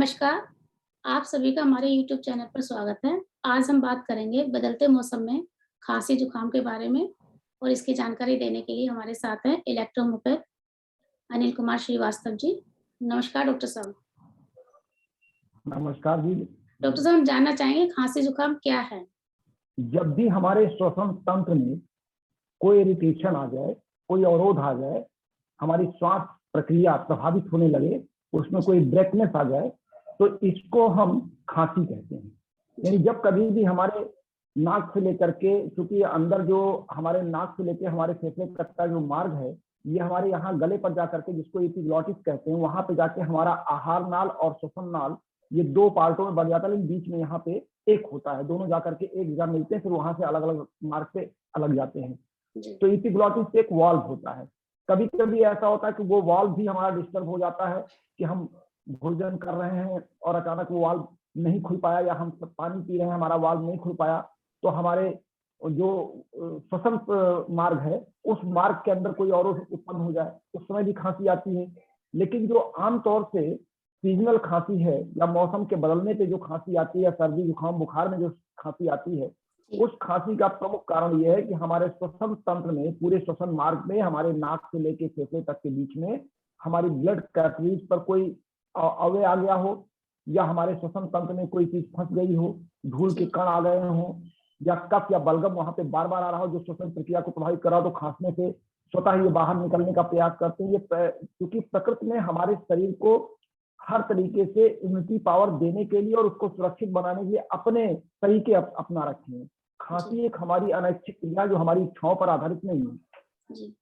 नमस्कार, आप सभी का हमारे यूट्यूब चैनल पर स्वागत है। आज हम बात करेंगे बदलते मौसम में खाँसी-जुकाम के बारे में और इसकी जानकारी देने के लिए हमारे साथ हैं इलेक्ट्रोहोमियोपैथ अनिल कुमार श्रीवास्तव जी। नमस्कार डॉक्टर साहब। नमस्कार जी। डॉक्टर साहब हम जानना चाहेंगे खाँसी-जुकाम क्या है? जब भी हमारे श्वसन तंत्र में कोई इरिटेशन आ जाए, कोई अवरोध आ जाए, हमारी श्वास प्रक्रिया प्रभावित होने लगे, उसमें कोई ब्रेकनेस आ जाए, तो इसको हम खांसी कहते हैं। यानी जब कभी भी हमारे नाक से लेकर के, क्योंकि अंदर जो हमारे नाक से लेकर हमारे फेफड़े तक का जो मार्ग है, ये हमारे यहाँ गले पर जाकर के, जिसको एपिग्लॉटिस कहते हैं, वहां पे जाके हमारा आहार नाल और श्वसन नाल ये दो पार्टों में बढ़ जाता है, लेकिन बीच में यहाँ पे एक होता है, दोनों जाकर के एक जगह मिलते हैं, फिर वहां से अलग अलग मार्ग से अलग जाते हैं। तो एपिग्लॉटिस एक वाल्व होता है। कभी कभी ऐसा होता है कि वो वाल्व भी हमारा डिस्टर्ब हो जाता है कि हम भोजन कर रहे हैं और अचानक वो वाल्व नहीं खुल पाया, या हम पानी पी रहे हैं, हमारा वाल्व नहीं खुल पाया, तो हमारे जो श्वसन मार्ग है उस मार्ग के अंदर कोई और उत्पन्न हो जाए, उस समय भी खांसी आती है। लेकिन जो आमतौर से सीजनल खांसी है या मौसम के बदलने पे जो खांसी आती है, सर्दी जुकाम बुखार में जो खांसी आती है, उस खांसी का प्रमुख कारण यह है कि हमारे श्वसन तंत्र में, पूरे श्वसन मार्ग में, हमारे नाक से लेके फेफड़े तक के बीच में हमारी ब्लड कैपिलरीज पर कोई अवयव आ गया हो, या हमारे श्वसन तंत्र में कोई चीज फंस गई हो, धूल के कण आ गए हो, या कफ या बलगम वहां पे बार बार आ रहा हो जो श्वसन प्रक्रिया को प्रभावित कर रहा हो, तो खांसने से स्वतः ही ये बाहर निकलने का प्रयास करते हैं। ये क्योंकि प्रकृति ने हमारे शरीर को हर तरीके से इम्यूनिटी पावर देने के लिए और उसको सुरक्षित बनाने के लिए अपने तरीके अपना रखे हैं। खांसी एक हमारी अनैच्छिक क्रिया जो हमारी इच्छाओं पर आधारित नहीं है।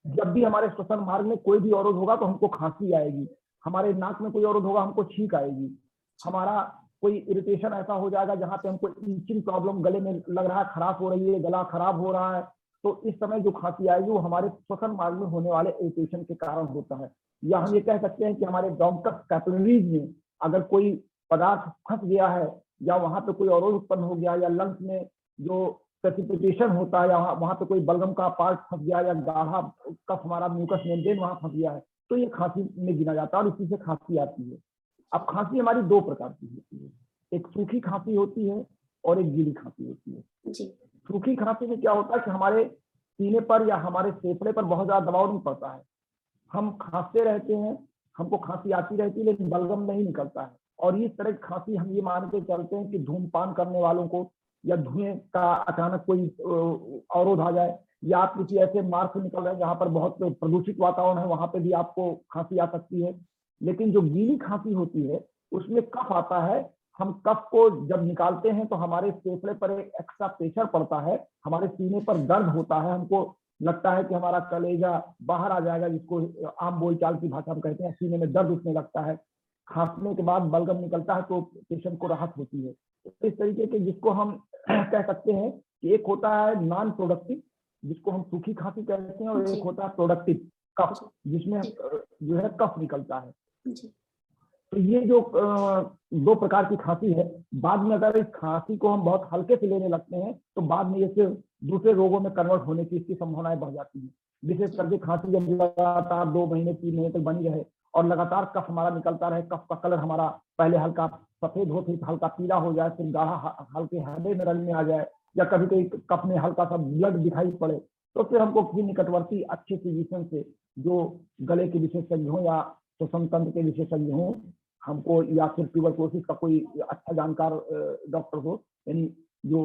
जब भी हमारे श्वसन मार्ग में कोई भी अवरोध होगा तो हमको खांसी आएगी, हमारे नाक में कोई अवरोध होगा हमको छींक आएगी, हमारा कोई इरिटेशन ऐसा हो जाएगा जहां पे हमको ईचिंग प्रॉब्लम, गले में लग रहा है खराश हो रही है, गला खराब हो रहा है, तो इस समय जो खांसी आएगी वो हमारे श्वसन मार्ग में होने वाले इरिटेशन के कारण होता है। या हम ये कह सकते हैं कि हमारे ब्रोंकस कैपिलरीज में अगर कोई पदार्थ फंस गया है, या वहां पे कोई अवरोध उत्पन्न हो गया, या लंग्स में जो प्रेसिपिटेशन होता है, या वहां पे कोई बलगम का पार्ट फंस गया, या गाढ़ा कफ हमारा म्यूकस मेम्ब्रेन वहां फंस गया है, तो ये खांसी में गिना जाता है और इसी से खांसी आती है। अब खांसी हमारी दो प्रकार की होती है, एक सूखी खांसी होती है और एक गीली खांसी होती है। सूखी खांसी में क्या होता है कि हमारे सीने पर या हमारे फेफड़े पर बहुत ज्यादा दबाव नहीं पड़ता है, हम खांसते रहते हैं, हमको खांसी आती रहती है लेकिन बलगम नहीं निकलता है। और इस तरह की खांसी हम ये मान के चलते हैं कि धूमपान करने वालों को, या धुएं का अचानक कोई अवरोध आ जाए, या आप किसी ऐसे मार्ग से निकल रहे हैं जहां पर बहुत प्रदूषित वातावरण है, वहां पे भी आपको खांसी आ सकती है। लेकिन जो गीली खांसी होती है उसमें कफ आता है, हम कफ को जब निकालते हैं तो हमारे फेफड़े पर एक एक्स्ट्रा प्रेशर पड़ता है, हमारे सीने पर दर्द होता है, हमको लगता है कि हमारा कलेजा बाहर आ जाएगा, जिसको आम बोलचाल की भाषा में कहते हैं, सीने में दर्द उठने लगता है। खांसने के बाद बलगम निकलता है तो पेशेंट को राहत होती है। इस तरीके के जिसको हम कह सकते हैं कि एक होता है नॉन प्रोडक्टिव, जिसको हम सूखी खांसी कहते हैं, और एक होता है प्रोडक्टिव कफ, जिसमें जो है कफ निकलता है। तो ये जो दो प्रकार की खांसी है, बाद में अगर इस खांसी को हम बहुत हल्के से लेने लगते हैं तो बाद में ये सिर्फ दूसरे रोगों में कन्वर्ट होने की इसकी संभावनाएं बढ़ जाती है। विशेष करके खांसी जब लगातार 2 महीने 3 महीने तक बनी रहे और लगातार कफ हमारा निकलता रहे, कफ का कलर हमारा पहले हल्का सफेद हो, फिर हल्का पीला हो जाए, फिर गाढ़ा हल्के हरे में रंग में आ जाए, या कभी कभी कफ में हल्का सा ब्लड दिखाई पड़े, तो फिर हमको किसी निकटवर्ती अच्छे फिजिशियन से, जो गले के विशेषज्ञ हो या श्वसन तंत्र के विशेषज्ञ हो, हमको, या फिर ट्यूबरकुलोसिस का कोई अच्छा जानकार डॉक्टर हो, यानी जो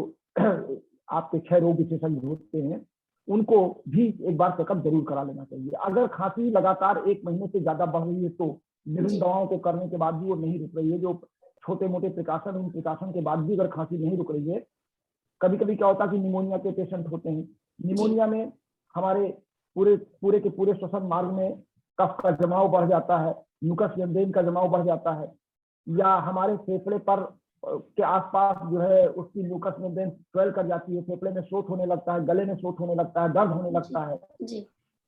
आपके क्षय रोग विशेषज्ञ होते हैं, उनको भी एक बार चेकअप जरूर करा लेना चाहिए। अगर खांसी लगातार 1 महीने से ज्यादा बढ़ रही है तो विभिन्न दवाओं को करने के बाद भी वो नहीं रुक रही है, जो छोटे मोटे प्रिकॉशन, उन प्रिकॉशन के बाद भी अगर खांसी नहीं रुक रही है, कभी कभी क्या होता है कि निमोनिया के पेशेंट होते हैं, निमोनिया में हमारे पूरे के पूरे श्वसन मार्ग में कफ का जमाव बढ़ जाता है, म्यूकस मेम्ब्रेन का जमाव बढ़ जाता है, या हमारे फेफड़े पर के आसपास जो है उसकी म्यूकस मेम्ब्रेन स्वेल कर जाती है, फेफड़े में शोथ होने लगता है, गले में शोथ होने लगता है, दर्द होने लगता है,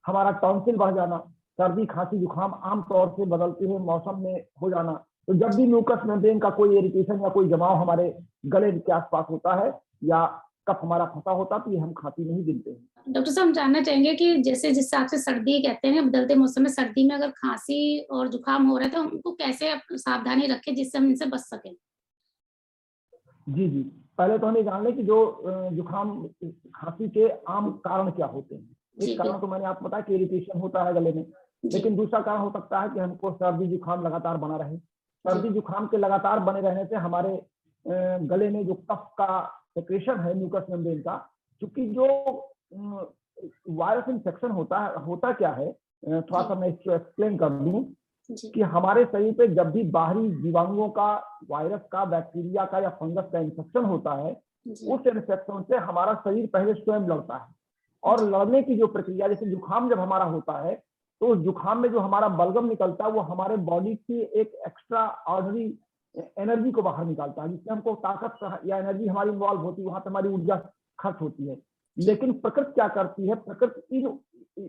हमारा टॉन्सिल बढ़ जाना, सर्दी खांसी जुकाम आमतौर से बदलते हुए मौसम में हो जाना। तो जब भी म्यूकस मेम्ब्रेन का कोई इरिटेशन या कोई जमाव हमारे गले के आसपास होता है, या कफ हमारा फंसा होता तो ये हम खांसी नहीं गिनते हैं। डॉक्टर साहब हम जानना चाहेंगे कि जैसे जिस हिसाब से सर्दी कहते हैं बदलते मौसम में, सर्दी में अगर खांसी और जुकाम हो रहा है तो उनको कैसे सावधानी रखें जिससे हम इनसे बच सकें? जी जी, पहले तो हमें जान लें कि जो जुकाम खांसी के आम कारण क्या होते हैं। एक कारण तो मैंने आपको बताया कि इरिटेशन होता है गले में, लेकिन दूसरा कारण हो सकता है कि हमको सर्दी जुकाम लगातार बना रहे। सर्दी जुकाम के लगातार बने रहने से हमारे गले में जो कफ का सेक्रेशन है म्यूकस मेम्ब्रेन का, क्योंकि जो वायरस इन्फेक्शन होता क्या है, थोड़ा सा मैं इसको एक्सप्लेन कर दूं कि हमारे शरीर पे जब भी बाहरी जीवाणुओं का, वायरस का, बैक्टीरिया का या फंगस का इन्फेक्शन होता है, उस इन्फेक्शन से हमारा शरीर पहले स्वयं लड़ता है। और लड़ने की जो प्रक्रिया, जैसे जुकाम जब हमारा होता है तो उस जुकाम में जो हमारा बलगम निकलता है वो हमारे बॉडी की एक एक्स्ट्रा ऑर्डिनरी एनर्जी को बाहर निकालता है, जिससे हमको ताकत या एनर्जी हमारी इन्वॉल्व होती है, वहां पे हमारी ऊर्जा खर्च होती है। लेकिन प्रकृति क्या करती है, प्रकृति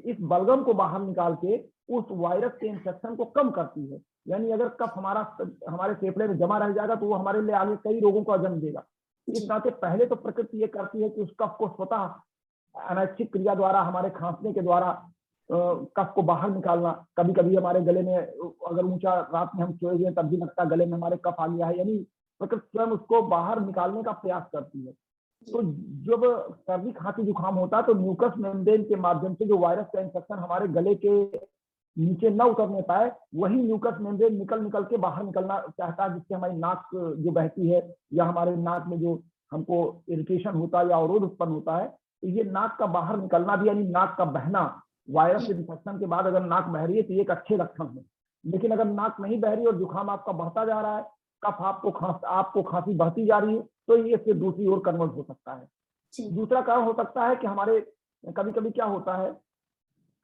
इस बलगम को बाहर निकाल के उस वायरस के इन्फेक्शन को कम करती है। यानी अगर कफ हमारे फेफड़े में जमा रह जाएगा तो वो हमारे लिए आगे कई रोगों का जन्म देगा। इस नाते पहले तो प्रकृति ये करती है कि उस कफ को स्वतः अनैच्छिक क्रिया द्वारा, हमारे खांसने के द्वारा कफ को बाहर निकालना। कभी कभी हमारे गले में अगर ऊंचा रात में हम सोए हुए तब भी लगता है गले में हमारे कफ आ गया है, यानी प्रकृति स्वयं उसको बाहर निकालने का प्रयास करती है। तो जब सर्दी खांसी जुकाम होता है तो म्यूकस मेम्ब्रेन के माध्यम से जो वायरस का इन्फेक्शन हमारे गले के नीचे न उतरने पाए, वही म्यूकस मेम्ब्रेन निकल के बाहर निकलना चाहता है, जिससे हमारी नाक जो बहती है या हमारे नाक में जो हमको इरिटेशन होता है या अवरोध उत्पन्न होता है, तो ये नाक का बाहर निकलना भी, यानी नाक का बहना, वायरस इन्फेक्शन के बाद अगर नाक बह रही है तो ये एक अच्छे लक्षण है। लेकिन अगर नाक नहीं बह रही और जुकाम आपका बढ़ता जा रहा है, कफ आपको खांसी बढ़ती जा रही है, तो ये फिर दूसरी ओर कन्वर्ट हो सकता है। दूसरा कारण हो सकता है कि हमारे कभी कभी क्या होता है,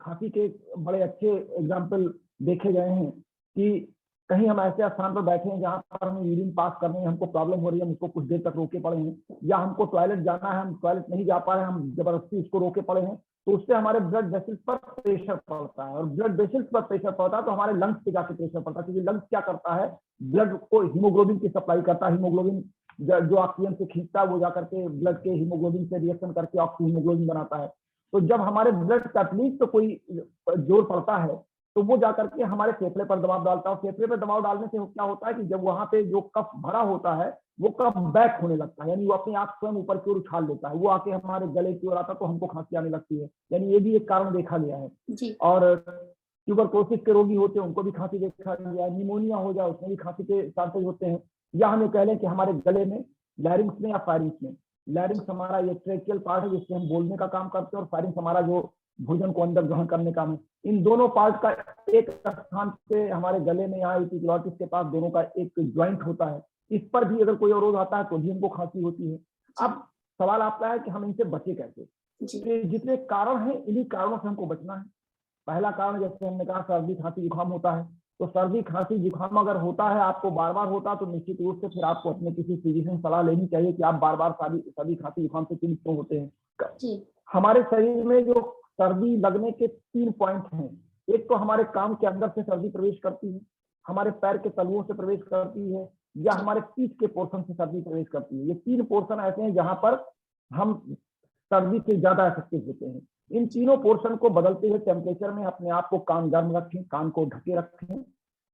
खांसी के बड़े अच्छे एग्जाम्पल देखे गए हैं कि कहीं हम ऐसे स्थान पर बैठे हैं जहां पर हमें यूरिन पास करने में हमको प्रॉब्लम हो रही है, हम उसको कुछ देर तक रोके पड़े हैं, या हमको टॉयलेट जाना है, हम टॉयलेट नहीं जा पा रहे हैं, हम जबरदस्ती उसको रोके पड़े हैं, तो उससे हमारे ब्लड वेसल्स पर प्रेशर पड़ता है, और ब्लड वेसल्स पर प्रेशर पड़ता है तो हमारे लंग्स पे जाके प्रेशर पड़ता है, क्योंकि लंग्स क्या करता है, ब्लड को हीमोग्लोबिन की सप्लाई करता है। हीमोग्लोबिन जो ऑक्सीजन से खींचता है वो जाकर के ब्लड के हीमोग्लोबिन से रिएक्शन करके ऑक्सी हीमोग्लोबिन बनाता है। तो जब हमारे ब्लड का एटलीस्ट तो कोई जोर पड़ता है तो वो जाकर के हमारे फेफड़े पर दबाव डालता है। फेफड़े पर दबाव डालने से क्या होता है कि जब वहां पे जो कफ भरा होता है वो कफ बैक होने लगता है, यानी वो अपने आप स्वयं ऊपर की ओर उछाल लेता है, वो आके हमारे गले की ओर आता है तो हमको खांसी आने लगती है। यानी ये भी एक कारण देखा गया है। और ट्यूबरकुलोसिस के रोगी होते हैं उनको भी खांसी देखा गया है। निमोनिया हो जाए उसमें भी खांसी के चांसेस होते हैं। या हमें कह लें कि हमारे गले में लैरिंक्स में या फायरिंग्स में, लैरिंक्स हमारा ये ट्रेकियल पार्ट है जिससे हम बोलने का काम करते हैं, और फायरिंग्स हमारा जो भोजन को अंदर ग्रहण करने का है। इन दोनों पार्ट का एक स्थान पे हमारे गले में यहाँ एपिग्लॉटिस के पास दोनों का एक ज्वाइंट होता है, इस पर भी अगर कोई अवरोध आता है तो भी हमको खांसी होती है। अब सवाल आता है कि हम इनसे बचे कैसे। तो जितने कारण हैं इन्हीं कारणों से हमको बचना है। पहला कारण जैसे हमने कहा सर्दी खांसी जुकाम होता है, तो सर्दी खांसी जुकाम अगर होता है आपको बार बार होता है तो निश्चित रूप से फिर आपको अपने किसी फिजिशियन सलाह लेनी चाहिए कि आप बार बार सर्दी खांसी जुकाम से क्यों होते हैं। हमारे शरीर में जो सर्दी लगने के 3 पॉइंट हैं। एक तो हमारे कान के अंदर से सर्दी प्रवेश करती है, हमारे पैर के तलुओं से प्रवेश करती है, या हमारे पीठ के पोर्शन से सर्दी प्रवेश करती है। ये 3 पोर्शन ऐसे हैं जहां पर हम सर्दी से ज्यादा इफेक्टिव होते हैं। इन तीनों पोर्शन को बदलते हुए टेम्परेचर में अपने आप को कान गर्म रखें, कान को ढके रखें।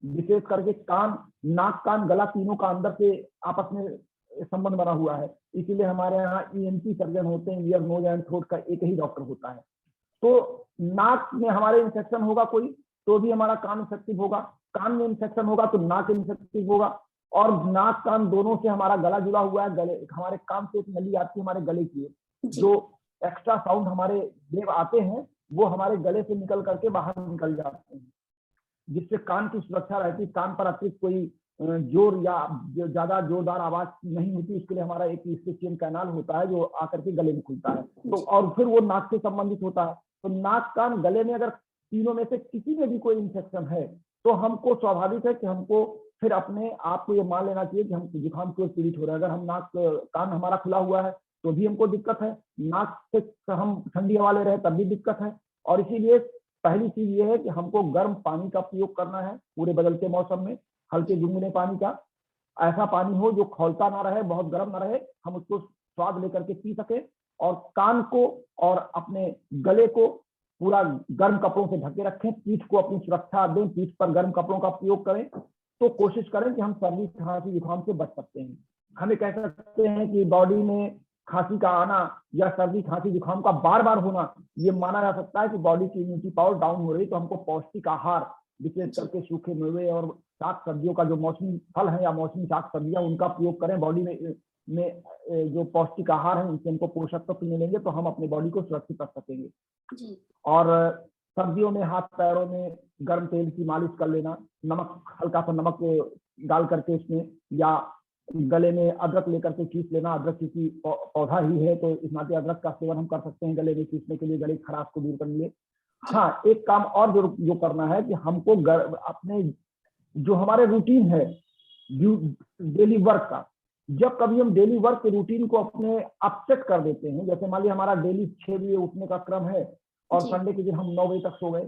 विशेष करके कान, नाक, कान, गला तीनों का अंदर से आपस में संबंध बना हुआ है, इसीलिए हमारे यहाँ ENT सर्जन होते हैं, ईयर नोज एंड थ्रोट का एक ही डॉक्टर होता है। तो नाक में हमारे इन्फेक्शन होगा कोई तो भी हमारा कान इफेक्टिव होगा, कान में इन्फेक्शन होगा तो नाक इन्फेक्टिव होगा, और नाक कान दोनों से हमारा गला जुड़ा हुआ है। गले, हमारे कान से एक नली आती है हमारे गले की, जो एक्स्ट्रा साउंड हमारे वेव आते हैं वो हमारे गले से निकल करके बाहर निकल जाते हैं, जिससे कान की सुरक्षा रहती है। कान पर अतिरिक्त कोई जोर या ज्यादा जोरदार आवाज नहीं होती, इसके लिए हमारा एक स्पेशियल कैनाल होता है जो आकर के गले में खुलता है, तो और फिर वो नाक से संबंधित होता है। तो नाक, कान, गले में अगर तीनों में से किसी में भी कोई इन्फेक्शन है तो हमको स्वाभाविक है कि हमको फिर अपने आप को ये मान लेना चाहिए कि हम जुकाम से पीड़ित हो रहे हैं। अगर हम नाक, कान हमारा खुला हुआ है तो भी हमको दिक्कत है, नाक से हम ठंडी हवा ले रहे हैं तब भी दिक्कत है। और इसीलिए पहली चीज ये है कि हमको गर्म पानी का प्रयोग करना है पूरे बदलते मौसम में, हल्के गुनगुने पानी का। ऐसा पानी हो जो खौलता ना रहे, बहुत गर्म ना रहे, हम उसको स्वाद लेकर के पी सके, और कान को और अपने गले को पूरा गर्म कपड़ों से ढके रखें, पीठ को अपनी सुरक्षा दें, पीठ पर गर्म कपड़ों का प्रयोग करें, तो कोशिश करें कि हम सर्दी खांसी जुकाम से बच सकते हैं। हमें कह सकते हैं कि बॉडी में खांसी का आना या सर्दी खांसी जुकाम का बार बार होना, ये माना जा सकता है कि बॉडी की इम्यूनिटी पावर डाउन हो रही, तो हमको पौष्टिक आहार विशेष करके सूखे मेवे और शाक सब्जियों का, जो मौसमी फल है या मौसमी शाक सब्जियां, उनका प्रयोग करें। बॉडी में जो पौष्टिक आहार है उनसे हमको पोषक तत्व मिलेंगे, तो हम अपनी बॉडी को सुरक्षित रख सकेंगे। जी। और सर्दियों में हाथ पैरों में गर्म तेल की मालिश कर लेना, नमक, हल्का सा नमक डाल करके इसमें, या गले में अदरक लेकर के चीस लेना। अदरक क्योंकि पौधा ही है, तो इस नाते अदरक का सेवन हम कर सकते हैं गले में चीसने के लिए, गले की खराश को दूर करने के लिए। हाँ, एक काम और जो करना है कि हमको अपने जो हमारे रूटीन है डेली वर्क का, जब कभी हम डेली वर्क के रूटीन को अपने अपसेट कर देते हैं, जैसे मान लिया हमारा डेली 6 बजे उठने का क्रम है और संडे के दिन हम 9 बजे तक सो गए,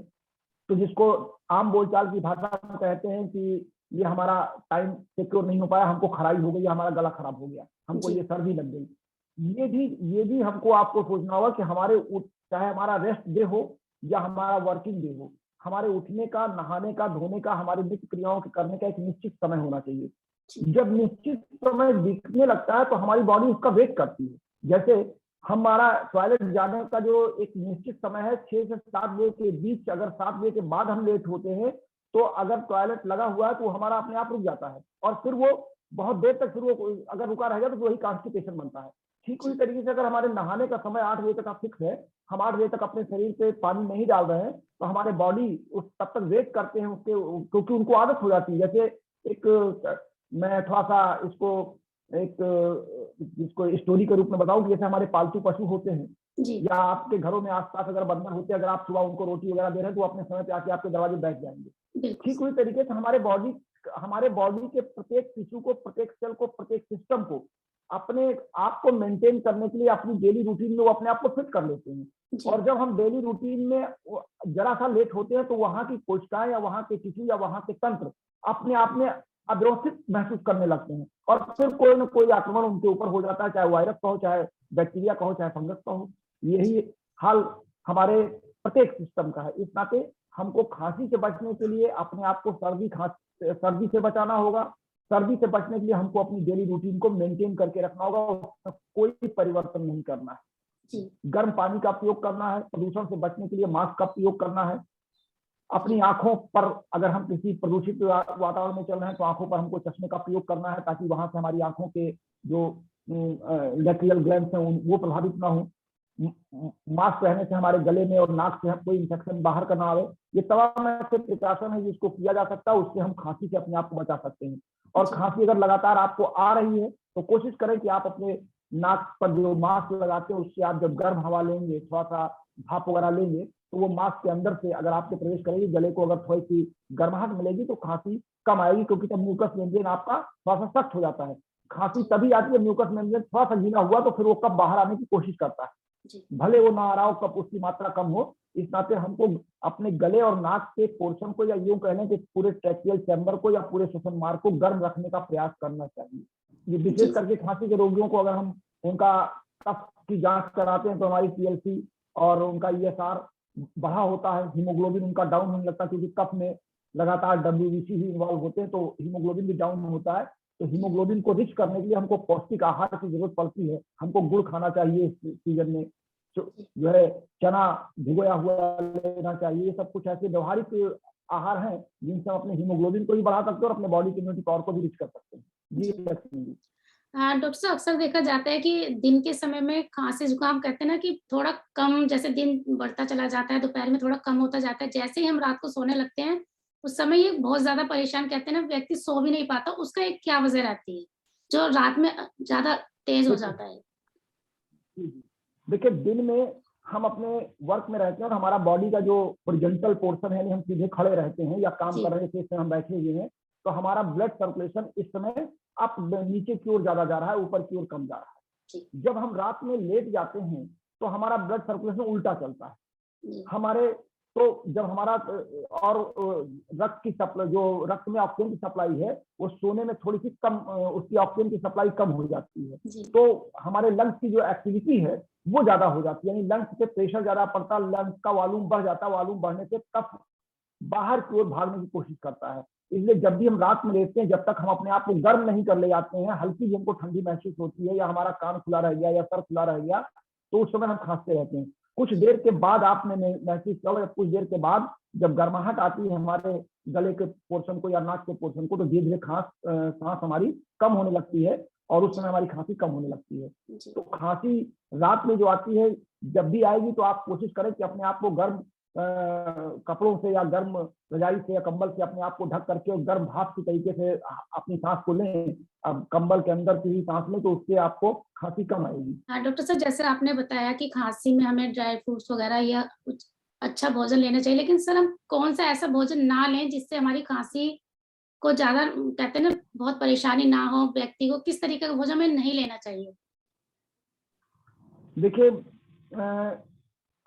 तो जिसको आम बोलचाल की भाषा में कहते हैं कि ये हमारा टाइम सिक्योर नहीं हो पाया, हमको खराई हो गई, हमारा गला खराब हो गया, हमको ये सर्दी लग गई, ये भी हमको आपको सोचना होगा कि हमारे चाहे हमारा रेस्ट डे हो या हमारा वर्किंग डे हो, हमारे उठने का, नहाने का, धोने का, हमारी नित्य क्रियाओं के करने का एक निश्चित समय होना चाहिए। जब निश्चित समय दिखने लगता है तो हमारी बॉडी उसका वेट करती है। जैसे हमारा टॉयलेट जाने का जो एक निश्चित समय है 6 से 7 बजे के बीच, अगर 7 बजे के बाद हम लेट होते हैं तो अगर टॉयलेट लगा हुआ है तो हमारा अपने आप रुक जाता है, और फिर वो बहुत देर तक फिर वो अगर रुका रहेगा तो वही कॉन्स्टिपेशन बनता है। ठीक उसी तरीके से अगर हमारे नहाने का समय 8 बजे तक का फिक्स है, हम 8 बजे तक अपने शरीर पे पानी नहीं डाल रहे हैं, तो हमारे बॉडी उस तब तक वेट करते हैं उसके, क्योंकि उनको आदत हो जाती है। जैसे एक मैं थोड़ा सा इसको स्टोरी के रूप में बताऊं कि जैसे हमारे पालतू पशु होते हैं या आपके घरों में आसपास अगर बंदर होते हैं, अगर आप सुबह उनको रोटी वगैरह दे रहे हैं तो अपने समय पे आके आपके दरवाजे बैठ जाएंगे। ठीक उसी तरीके से हमारे बॉडी के प्रत्येक टिश्यू को, प्रत्येक सेल को, प्रत्येक सिस्टम को अपने आप को मेंटेन करने के लिए अपनी डेली रूटीन में वो अपने आप को फिट कर लेते हैं। और जब हम डेली रूटीन में जरा सा लेट होते हैं तो वहां की कोशिकाएं या वहां के टिश्यू या वहां के तंत्र अपने आप में अव्यवस्थित महसूस करने लगते हैं, और फिर कोई ना कोई आक्रमण उनके ऊपर हो जाता है, चाहे वायरस का हो, चाहे बैक्टीरिया का हो, चाहे फंगस का हो। यही हाल हमारे प्रत्येक सिस्टम का है। इस नाते हमको खांसी से बचने के लिए अपने आप को सर्दी से बचाना होगा। सर्दी से बचने के लिए हमको अपनी डेली रूटीन को मेंटेन करके रखना होगा, उसमें कोई परिवर्तन नहीं करना है। गर्म पानी का प्रयोग करना है, प्रदूषण से बचने के लिए मास्क का प्रयोग करना है। अपनी आंखों पर अगर हम किसी प्रदूषित वातावरण में चल रहे हैं तो आंखों पर हमको चश्मे का प्रयोग करना है, ताकि वहां से हमारी आंखों के जो लेक्रियल ग्लैंड्स हैं वो प्रभावित ना हो। मास्क पहनने से हमारे गले में और नाक से कोई इंफेक्शन बाहर का ना आवे। ये तमाम ऐसे प्रिकॉशन है जिसको किया जा सकता है, उससे हम खांसी से अपने आप को बचा सकते हैं। और खांसी अगर लगातार आपको आ रही है तो कोशिश करें कि आप अपने नाक पर जो मास्क लगाते हैं उससे आप जब गर्म हवा लेंगे, थोड़ा सा भाप वगैरह लेंगे, तो वो मास्क के अंदर से अगर आपके प्रवेश करेगी, गले को अगर थोड़ी सी गर्माहट मिलेगी तो खांसी कम आएगी, क्योंकि तब म्यूकस मेम्ब्रेन आपका थोड़ा सा सख्त हो जाता है। खांसी तभी आती है म्यूकस मेम्ब्रेन थोड़ा सा गीला हुआ तो फिर वो कब बाहर आने की कोशिश करता है, भले वो ना आ रहा हो, कब उसकी मात्रा कम हो। इस नाते हमको अपने गले और नाक के पोर्शन को, या यूं कह लें कि पूरे ट्रैकियल चैम्बर को या पूरे श्वसन मार्ग को गर्म रखने का प्रयास करना चाहिए। ये विशेष करके खांसी के रोगियों को अगर हम उनका कफ की जांच कराते हैं तो हमारी TLC और उनका ESR बढ़ा होता है, हीमोग्लोबिन उनका डाउन होने लगता है, क्योंकि कफ में लगातार WBC ही इन्वॉल्व होते हैं, तो हीमोग्लोबिन भी डाउन होता है। तो हीमोग्लोबिन को रिच करने के लिए हमको पौष्टिक आहार की जरूरत पड़ती है। हमको गुड़ खाना चाहिए इस सीजन में, जो है चना भिगोया हुआ लेना चाहिए। ये सब कुछ ऐसे व्यवहारिक आहार हैं जिनसे हम अपने हीमोग्लोबिन को भी बढ़ा सकते हैं और अपने बॉडी की इम्यूनिटी पावर को भी रिच कर सकते हैं। जी डॉक्टर साहब, अक्सर देखा जाता है कि दिन के समय में खांसी जुकाम कहते हैं ना कि थोड़ा कम, जैसे दिन बढ़ता चला जाता है, दोपहर में थोड़ा कम होता जाता है, जैसे ही हम रात को सोने लगते हैं उस समय ये बहुत ज्यादा परेशान, कहते हैं ना व्यक्ति सो भी नहीं पाता। उसका एक क्या वजह रहती है जो रात में ज्यादा तेज हो जाता है? देखिए, दिन में हम अपने वर्क में रहते हैं और हमारा बॉडी का जो ओरिजेंटल पोर्शन है, हम सीधे खड़े रहते हैं या काम कर रहे थे, हम बैठे हुए हैं, तो हमारा ब्लड सर्कुलेशन इस समय अप नीचे की ओर ज्यादा जा रहा है, ऊपर की ओर कम जा रहा है। जब हम रात में लेट जाते हैं तो हमारा ब्लड सर्कुलेशन उल्टा चलता है। हमारे तो जब हमारा और रक्त की सप्लाई, जो रक्त में ऑक्सीजन की सप्लाई है, वो सोने में थोड़ी सी कम, उसकी ऑक्सीजन की सप्लाई कम हो जाती है, तो हमारे लंग्स की जो एक्टिविटी है वो ज्यादा हो जाती है, यानी लंग्स पे प्रेशर ज्यादा पड़ता है, लंग्स का वॉल्यूम बढ़ जाता है, वॉल्यूम बढ़ने से कफ बाहर की ओर भागने की कोशिश करता है। इसलिए जब भी हम रात में लेटते हैं, जब तक हम अपने आप को गर्म नहीं कर ले जाते हैं, हल्की भी हमको ठंडी महसूस होती है या हमारा कान खुला रह गया या सर खुला रह गया, तो उस समय हम खांसते रहते हैं। कुछ देर के बाद आपने महसूस किया, कुछ देर के बाद जब गर्माहट आती है हमारे गले के पोर्शन को या नाक के पोर्शन को, तो धीरे धीरे सांस हमारी कम होने लगती है और उस समय हमारी खांसी कम होने लगती है। तो खांसी रात में जो आती है, जब भी आएगी तो आप कोशिश करें कि अपने आप को गर्म कपड़ों से या गर्म रजाई से या कंबल से अपने आप को ढक करके और गर्म भाप की तरीके से अपनी सांस को लें। अब कंबल के अंदर की सांस लें तो उससे आपको खांसी कम आएगी। हाँ डॉक्टर साहब, जैसे आपने बताया कि खांसी में हमें ड्राई फ्रूट्स वगैरह या कुछ अच्छा भोजन लेना चाहिए, लेकिन सर हम कौन सा ऐसा भोजन ना लें जिससे हमारी खांसी को ज्यादा, कहते हैं ना, बहुत परेशानी ना हो व्यक्ति को, किस तरीके का भोजन हमें नहीं लेना चाहिए? देखिए,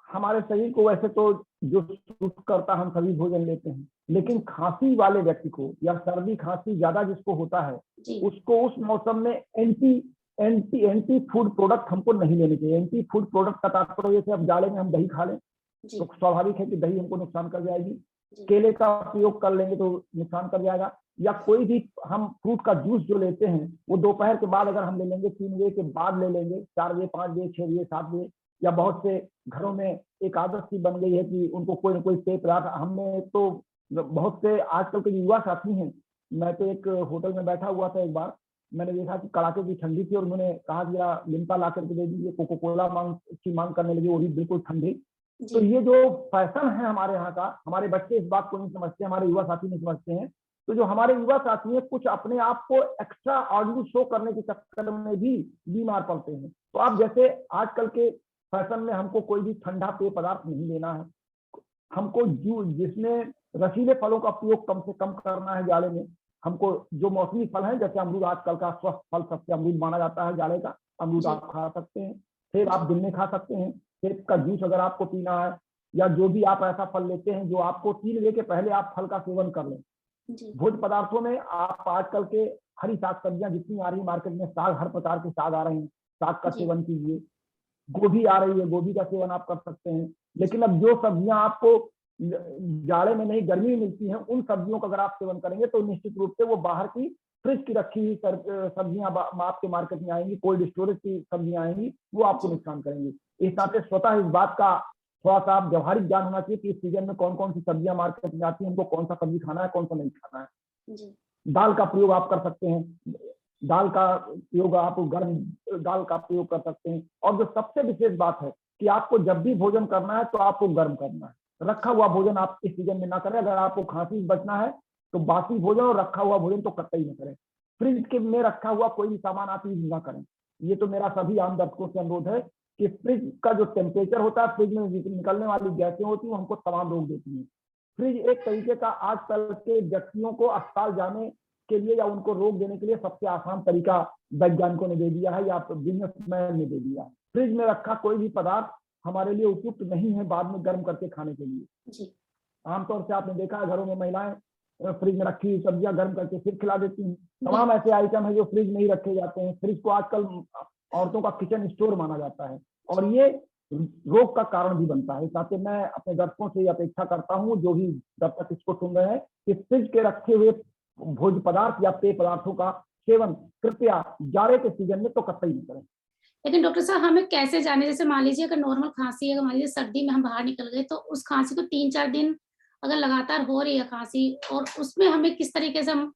हमारे शरीर को वैसे तो जो सूट करता है हम सभी भोजन लेते हैं, लेकिन खांसी वाले व्यक्ति को या सर्दी खांसी ज्यादा जिसको होता है, उसको उस मौसम में एंटी फूड प्रोडक्ट हमको नहीं लेने चाहिए। एंटी फूड प्रोडक्ट का तात्पर्य जैसे अब जाड़े में हम दही खा लें तो स्वाभाविक है कि दही हमको नुकसान कर जाएगी, केले का प्रयोग कर लेंगे तो नुकसान कर जाएगा, या कोई भी हम फ्रूट का जूस जो लेते हैं वो दोपहर के बाद अगर हम ले लेंगे, 3 बजे के बाद ले लेंगे, 4 बजे, 5 बजे, 6 बजे, 7 बजे, या बहुत से घरों में एक आदत सी बन गई है कि उनको कोई ना कोई पेय पदार्थ, हमने तो बहुत से आजकल के युवा साथी हैं, मैं तो एक होटल में बैठा हुआ था, एक बार मैंने देखा कि कड़ाके की ठंडी थी और उन्होंने कहा कि जरा लिम्का ला करके दे दीजिए, कोको कोला की मांग करने लगे, वो भी बिल्कुल ठंडी। तो ये जो फैशन है हमारे यहाँ का, हमारे बच्चे इस बात को नहीं समझते, हमारे युवा साथी नहीं समझते हैं। तो जो हमारे युवा साथी हैं, कुछ अपने आप को एक्स्ट्रा ऑर्डिनरी शो करने के चक्कर में भी बीमार पड़ते हैं। तो आप जैसे आजकल के फैशन में हमको कोई भी ठंडा पेय पदार्थ नहीं लेना है, हमको जिसमें रसीले फलों का प्रयोग कम से कम करना है जाड़े में। हमको जो मौसमी फल है, जैसे अमरूद आजकल का स्वस्थ फल सबसे अमरूद माना जाता है जाड़े का, अमरूद आप खा सकते हैं, सेब आप दिन में खा सकते हैं, सेब का जूस अगर आपको पीना है, या जो भी आप ऐसा फल लेते हैं जो आपको 3 बजे के पहले आप फल का सेवन कर लें। भोज्य पदार्थों में आप आजकल के हरी साग सब्जियां जितनी आ रही मार्केट में, साग, हर प्रकार के साग आ रहे हैं, साग का सेवन कीजिए, गोभी आ रही है, गोभी का सेवन आप कर सकते हैं। लेकिन अब जो सब्जियां आपको जाड़े में नहीं गर्मी में मिलती हैं, उन सब्जियों का अगर आप सेवन करेंगे तो निश्चित रूप से वो बाहर की फ्रिज की रखी हुई सब्जियां आपके मार्केट में आएंगी, कोल्ड स्टोरेज की सब्जियां आएंगी, वो आपको नुकसान करेंगी। इस हिसाब से स्वतः इस बात का थोड़ा सा आप व्यवहारिक ज्ञान होना चाहिए कि इस सीजन में कौन कौन सी सब्जियां मार्केट में आती है, हमको कौन सा सब्जी खाना है, कौन सा नहीं खाना है। दाल का प्रयोग आप कर सकते हैं, दाल का प्रयोग आप गर्म दाल का प्रयोग कर सकते हैं। और जो सबसे विशेष बात है कि आपको जब भी भोजन करना है तो आपको गर्म करना है, रखा हुआ भोजन आप इस सीजन में ना करें। अगर आपको खांसी बचना है तो बासी भोजन और रखा हुआ भोजन तो कतई न करें। फ्रिज के में रखा हुआ कोई भी सामान आप यूज ना करें। ये तो मेरा सभी आम दर्शकों से अनुरोध है कि फ्रिज का जो टेम्परेचर होता है, फ्रिज में निकलने वाली गैसें होती हैं, हमको तमाम रोक देती हैं। फ्रिज एक तरीके का आजकल के व्यक्तियों को अस्पताल जाने के लिए या उनको रोक देने के लिए सबसे आसान तरीका वैज्ञानिकों ने दे दिया है या बिजनेसमैन ने दे दिया है। फ्रिज में रखा कोई भी पदार्थ हमारे लिए उपयुक्त नहीं है बाद में गर्म करके खाने के लिए। आमतौर से आपने देखा है घरों में महिलाएं फ्रिज में रखी हुई सब्जियां गर्म करके फिर खिला देती हैं। तमाम ऐसे आइटम है जो फ्रिज में ही रखे जाते हैं। फ्रिज को आजकल औरतों का किचन स्टोर माना जाता है और ये रोग का कारण भी बनता है। साथ ही मैं अपने दर्शकों से अपेक्षा करता हूँ, जो भी दर्शक इसको सुन रहे हैं, कि फ्रिज के रखे हुए भोज्य पदार्थ या पेय पदार्थों का सेवन कृपया जाड़े के सीजन में तो कतई नहीं करें। लेकिन डॉक्टर साहब, हमें कैसे जाने, जैसे मान लीजिए अगर नॉर्मल खांसी है, मान लीजिए सर्दी में हम बाहर निकल गए, तो उस खांसी को 3-4 दिन अगर लगातार हो रही है खांसी, और उसमें हमें किस तरीके से हम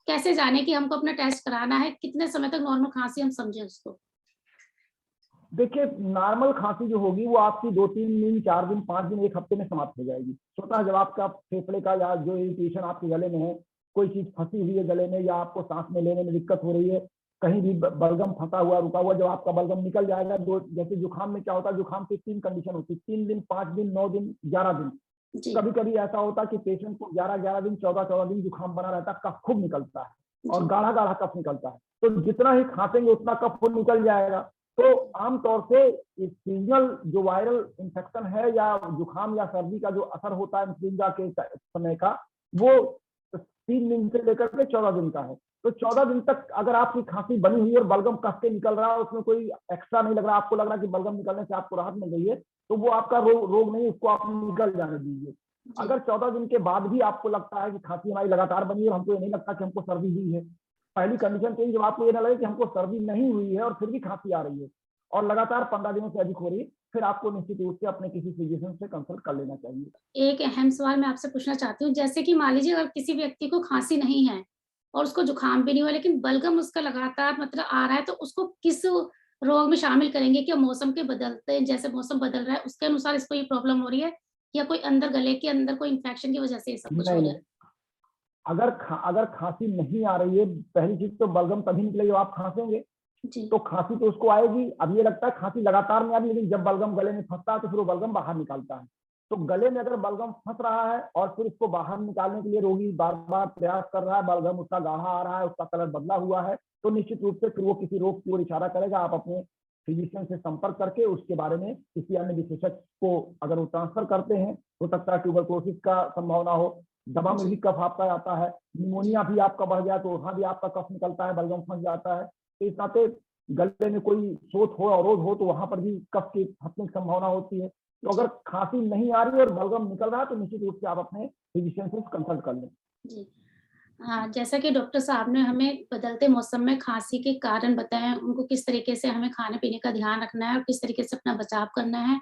कैसे जाने कि हमको अपना टेस्ट कराना है, कितने समय तक नॉर्मल खांसी हम समझे उसको? देखिए, नॉर्मल खांसी जो होगी वो आपकी 2-3 दिन, 4 दिन, 5 दिन, 1 हफ्ते में समाप्त हो जाएगी। स्वतः जब आपका फेफड़े का या जो इरिटेशन आपके गले में है, कोई चीज फंसी हुई है गले में या आपको सांस में लेने में दिक्कत हो रही है, कहीं भी बलगम फंसा हुआ रुका हुआ, जब आपका बलगम निकल जाएगा, जैसे जुकाम में क्या होता है, जुकाम की 3 कंडीशन होती है, 3 दिन, 5 दिन, 9 दिन, 11 दिन। कभी कभी ऐसा होता है कि पेशेंट को 11 दिन, 14 दिन जुकाम बना रहता है, कफ खूब निकलता है और गाढ़ा गाढ़ा कफ निकलता है। तो जितना ही खांसेंगे उतना कफ निकल जाएगा। तो आमतौर से सीजनल जो वायरल इंफेक्शन है या जुकाम या सर्दी का जो असर होता है इन्फ्लुएंजा के समय का, वो 3 दिन से लेकर के 14 दिन का है। तो 14 दिन तक अगर आपकी खांसी बनी हुई है और बलगम कस के निकल रहा है, उसमें कोई एक्स्ट्रा नहीं लग रहा, आपको लग रहा है कि बलगम निकलने से आपको राहत मिल गई है, तो वो आपका रोग नहीं, उसको आप निकल जाने दीजिए। अगर 14 दिन के बाद भी आपको लगता है कि खांसी हमारी लगातार बनी है और हमको ये नहीं लगता कि हमको सर्दी हुई है, पहली कंडीशन चाहिए जब आपको ये ना लगे कि हमको सर्दी नहीं हुई है और फिर भी खांसी आ रही है और लगातार 15 दिनों से अधिक हो रही है, फिर आपको निश्चित रूप से अपने किसी फिजिशियन से कंसल्ट कर लेना चाहिए। एक अहम सवाल मैं आपसे पूछना चाहती हूँ, जैसे कि मान लीजिए अगर किसी व्यक्ति को खांसी नहीं है और उसको जुकाम भी नहीं हुआ, लेकिन बलगम उसका लगातार मतलब आ रहा है, तो उसको किस रोग में शामिल करेंगे? क्या मौसम के बदलते, जैसे मौसम बदल रहा है उसके अनुसार इसको ये प्रॉब्लम हो रही है, या कोई अंदर गले के अंदर कोई इन्फेक्शन की वजह से ये सब कुछ हो नहीं रहा नहीं, है? अगर खांसी नहीं आ रही है, पहली चीज तो बलगम तभी निकलेगी जब आप खांसेंगे, जी, तो खांसी तो उसको आएगी। अब ये लगता है खांसी लगातार नहीं आ रही, लेकिन जब बलगम गले में फंसता है तो फिर वो बलगम बाहर निकालता है। तो गले में अगर बलगम फंस रहा है और फिर इसको बाहर निकालने के लिए रोगी बार बार प्रयास कर रहा है, बलगम उसका गाढ़ा आ रहा है, उसका कलर बदला हुआ है, तो निश्चित रूप से फिर वो किसी रोग की ओर इशारा करेगा। आप अपने फिजिशियन से संपर्क करके उसके बारे में किसी अन्य विशेषज्ञ को अगर वो ट्रांसफर करते हैं, हो सकता है ट्यूबरक्लोसिस का संभावना हो, दमा में भी कफ आपका आता है, निमोनिया भी आपका बढ़ गया तो वहां भी आपका कफ निकलता है, बलगम फंस जाता है। तो इस नाते गले में कोई शोथ हो, अवरोध हो, तो वहां पर भी कफ की फंसने की संभावना होती है। तो अगर खांसी नहीं आ रही है और बलगम निकल रहा है, तो निश्चित रूप से आप अपने फिजिशियन से कंसल्ट कर लें। जी। हाँ, जैसा कि डॉक्टर साहब ने हमें बदलते मौसम में खांसी के कारण बताए हैं, उनको किस तरीके से हमें खाने-पीने का ध्यान रखना है और किस तरीके से अपना बचाव करना है।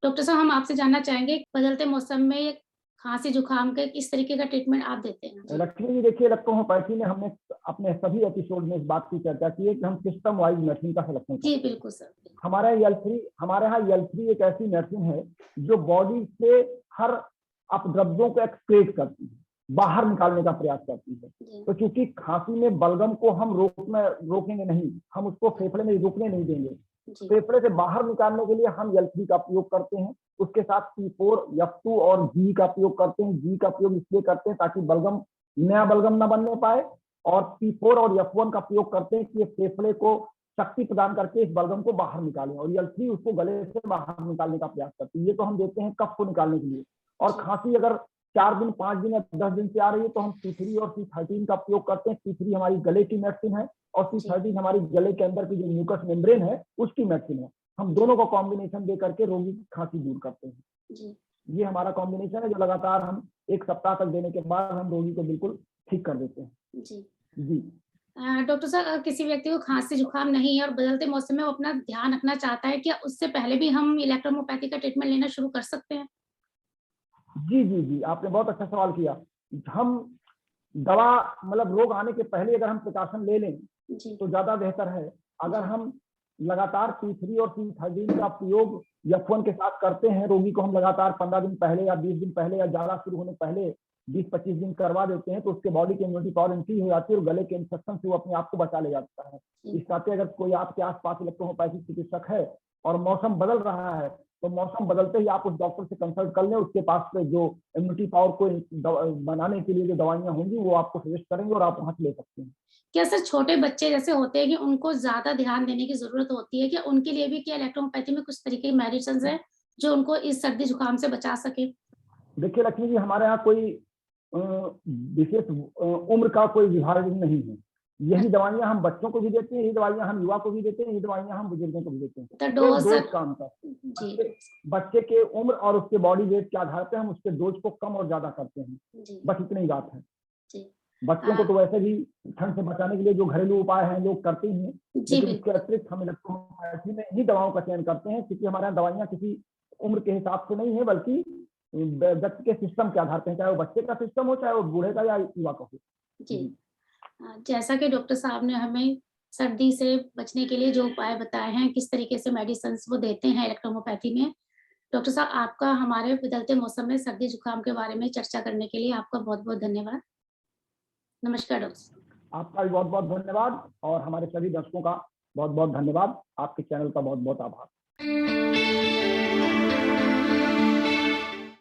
डॉक्टर साहब, हम आपसे जानना चाहेंगे, बदलते मौसम में ये खांसी-जुकाम के किस तरीके का ट्रीटमेंट आप देते हैं? जी। लक्ष्मी जी, देखिए, इलेक्ट्रोहोमेयोपैथी में हमने अपने सभी एपिसोड में इस बात की चर्चा की है कि हम सिस्टम वाइज मेडिसिन का सिलेक्शन जी, करते हैं। बिल्कुल सर। हमारे यहाँ L3 एक ऐसी मेडिसिन है जो बॉडी से हर अपद्रव्यों को एक्सक्रीट करती है, बाहर निकालने का प्रयास करती है। जी, तो चूंकि खांसी में बलगम को हम रोकेंगे नहीं, हम उसको फेफड़े में रुकने नहीं देंगे, जी, फेफड़े से बाहर निकालने के लिए हम L3 का प्रयोग करते हैं। उसके साथ P4, F2 और G का प्रयोग करते हैं। G का प्रयोग इसलिए करते हैं ताकि बलगम नया बलगम न बनने पाए, और P4 और F1 का प्रयोग करते हैं कि ये फेफड़े को शक्ति प्रदान करके इस बलगम को बाहर निकालें, और L3 उसको गले से बाहर निकालने का प्रयास करती है। ये तो हम देते हैं कफ को निकालने के लिए। और खांसी अगर 4 दिन, 5 दिन या 10 दिन से आ रही है तो हम C3 और C13 का प्रयोग करते हैं। C3 हमारी गले की मेडिसिन है और C13 हमारी गले के अंदर की जो म्यूकस मेम्ब्रेन है उसकी मेडिसिन है। हम दोनों का कॉम्बिनेशन दे करके रोगी की खांसी दूर करते हैं। जी, ये हमारा कॉम्बिनेशन है जो लगातार हम 1 सप्ताह तक देने के बाद हम रोगी को बिल्कुल ठीक कर देते हैं। जी। जी। डॉक्टर साहब, अगर किसी व्यक्ति को खांसी-जुकाम नहीं है और बदलते मौसम में वो अपना ध्यान रखना चाहता है, क्या उससे पहले भी हम इलेक्ट्रोहोमियोपैथी का ट्रीटमेंट लेना शुरू कर सकते हैं? जी, जी, जी, आपने बहुत अच्छा सवाल किया। हम दवा, मतलब रोग आने के पहले अगर हम प्रिकॉशन ले लें जी, तो ज्यादा बेहतर है। अगर जी, हम लगातार T3 और T13 का प्रयोग F1 के साथ करते हैं, रोगी को हम लगातार 15 दिन पहले या 20 दिन पहले या ज्यादा शुरू होने पहले 20-25 दिन करवा देते हैं, तो उसके बॉडी की इम्यूनिटी पावर इंक्रीज हो जाती है और गले के इन्फेक्शन से वो अपने आप को बचा ले जाता है। जी। इस नाते अगर कोई आपके आसपास इलेक्ट्रोहोमियोपैथिक चिकित्सक है और मौसम बदल रहा है, तो मौसम बदलते ही आप उस डॉक्टर से कंसल्ट कर लें। उसके पास से जो इम्यूनिटी पावर को बनाने के लिए जो दवाइयां होंगी वो आपको सजेस्ट करेंगे और आप वहां से ले सकते हैं। क्या सर छोटे बच्चे जैसे होते हैं कि उनको ज़्यादा ध्यान देने की ज़रूरत होती है, क्या उनके लिए भी क्या इलेक्ट्रोहोमियोपैथी में कुछ तरीके की मेडिसिन्स हैं, जो उनको इस सर्दी-जुकाम से बचा सके? देखिए लक्ष्मी जी, हमारे यहाँ कोई विशेष उम्र का कोई विभाजन नहीं है। यही दवाइयां हम बच्चों को भी देते हैं, यही दवाइयां हम युवा को भी देते हैं, यही दवाइयां हम बुजुर्गों को भी देते हैं। द केवल डोज़ डोज सर। का अंतर, जी, बच्चे बच्चे के उम्र और उसके बॉडी वेट के आधार पर हम उसके डोज को कम और ज्यादा करते हैं, जी, बस इतनी ही बात है। जी। बच्चों को तो वैसे भी ठंड से बचाने के लिए जो घरेलू उपाय हैं लोग करते ही हैं, जी, लेकिन उसके बिल्कुल। अतिरिक्त हम इलेक्ट्रोहोमियोपैथी में ही दवाओं का चयन करते हैं, क्योंकि हमारे यहाँ दवाइयाँ किसी उम्र के हिसाब से नहीं है, बल्कि व्यक्ति के सिस्टम के आधार पर, चाहे वो बच्चे का सिस्टम हो, चाहे वो बूढ़े का या युवा का हो। जी। जी। जैसा कि डॉक्टर साहब ने हमें सर्दी से बचने के लिए जो उपाय बताए हैं, किस तरीके से मेडिसिन्स वो देते हैं इलेक्ट्रोहोमियोपैथी में। डॉक्टर साहब, आपका हमारे बदलते मौसम में सर्दी-जुकाम के बारे में चर्चा करने के लिए आपका बहुत-बहुत धन्यवाद। नमस्कार डॉक्टर साहब। आपका भी बहुत बहुत धन्यवाद और हमारे सभी दर्शकों का बहुत बहुत धन्यवाद। आपके चैनल का बहुत बहुत आभार।